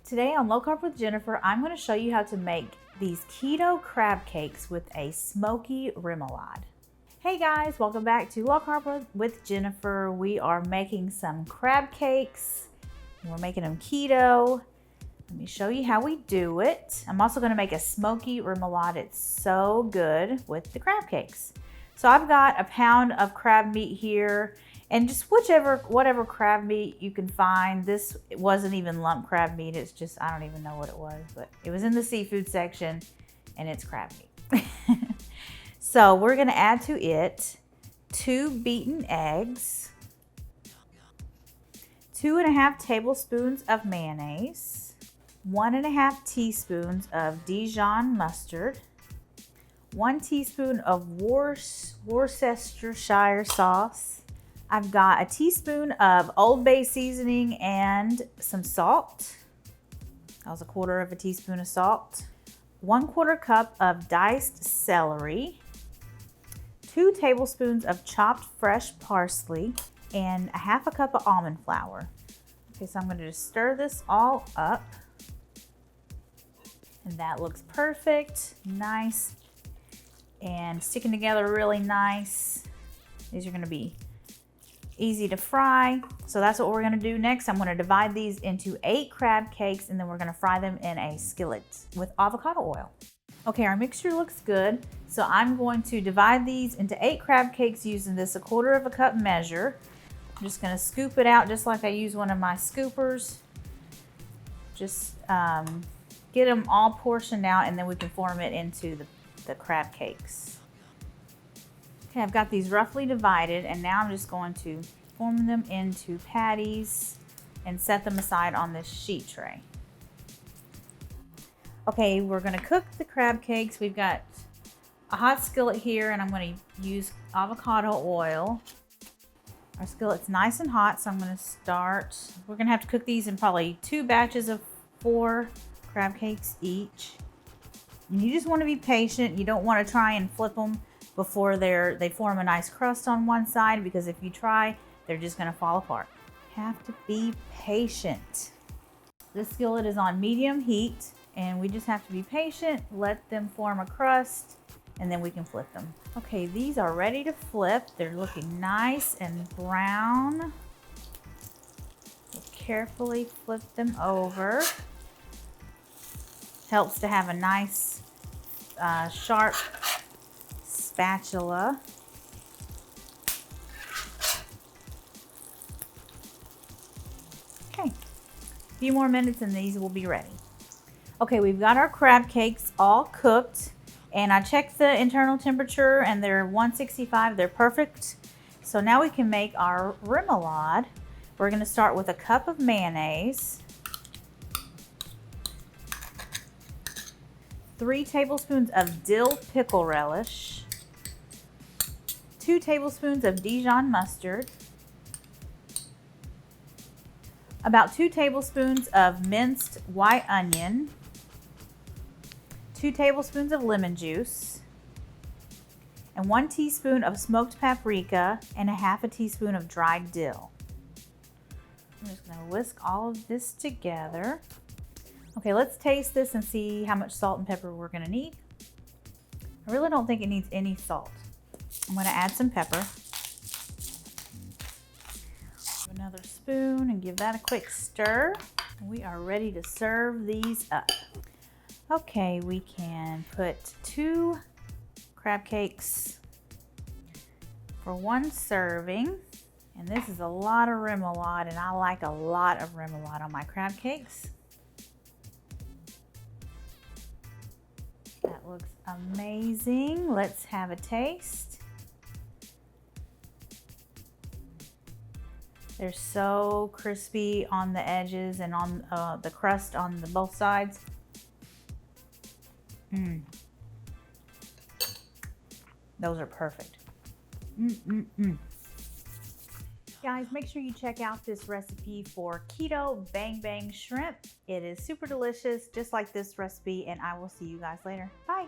Today on Low Carb with Jennifer, I'm going to show you how to make these keto crab cakes with a smoky remoulade. Hey guys, welcome back to Low Carb with Jennifer. We are making some crab cakes. We're making them keto. Let me show you how we do it. I'm also going to make a smoky remoulade. It's so good with the crab cakes. So I've got a pound of crab meat here, and just whatever crab meat you can find. This wasn't even lump crab meat. It's just, I don't even know what it was, but it was in the seafood section and it's crab meat. So we're gonna add to it 2 beaten eggs, 2.5 tablespoons of mayonnaise, 1.5 teaspoons of Dijon mustard, 1 teaspoon of Worcestershire sauce. I've got a teaspoon of Old Bay seasoning and some salt. That was 1/4 teaspoon of salt. 1/4 cup of diced celery, 2 tablespoons of chopped fresh parsley, and 1/2 cup of almond flour. Okay, so I'm going to just stir this all up. And that looks perfect, nice, and sticking together really nice. These are going to be easy to fry. So that's what we're going to do next. I'm going to divide these into 8 crab cakes, and then we're going to fry them in a skillet with avocado oil. Okay, our mixture looks good. So I'm going to divide these into 8 crab cakes using this 1/4 cup measure. I'm just going to scoop it out just like I use one of my scoopers. Just get them all portioned out, and then we can form it into the crab cakes. Okay, I've got these roughly divided, and now I'm just going to form them into patties and set them aside on this sheet tray. Okay, we're going to cook the crab cakes. We've got a hot skillet here, and I'm going to use avocado oil. Our skillet's nice and hot, so I'm going to start. We're going to have to cook these in probably 2 batches of 4 crab cakes each. And you just want to be patient. You don't want to try and flip them before they form a nice crust on one side, because if you try, they're just going to fall apart. Have to be patient. This skillet is on medium heat, and we just have to be patient, let them form a crust, and then we can flip them. Okay, these are ready to flip. They're looking nice and brown. We'll carefully flip them over. Helps to have a nice sharp spatula. Okay, a few more minutes and these will be ready. Okay, we've got our crab cakes all cooked, and I checked the internal temperature and they're 165. They're perfect. So now we can make our remoulade. We're going to start with a cup of mayonnaise, 3 tablespoons of dill pickle relish, 2 tablespoons of Dijon mustard, about 2 tablespoons of minced white onion, 2 tablespoons of lemon juice, and 1 teaspoon of smoked paprika, and 1/2 teaspoon of dried dill. I'm just going to whisk all of this together. Okay, let's taste this and see how much salt and pepper we're going to need. I really don't think it needs any salt. I'm going to add some pepper. Another spoon and give that a quick stir. We are ready to serve these up. Okay, we can put 2 crab cakes for 1 serving. And this is a lot of remoulade, and I like a lot of remoulade on my crab cakes. That looks amazing. Let's have a taste. They're so crispy on the edges and on the crust on both sides. Those are perfect. Guys, make sure you check out this recipe for keto bang bang shrimp. It is super delicious, just like this recipe, and I will see you guys later. Bye.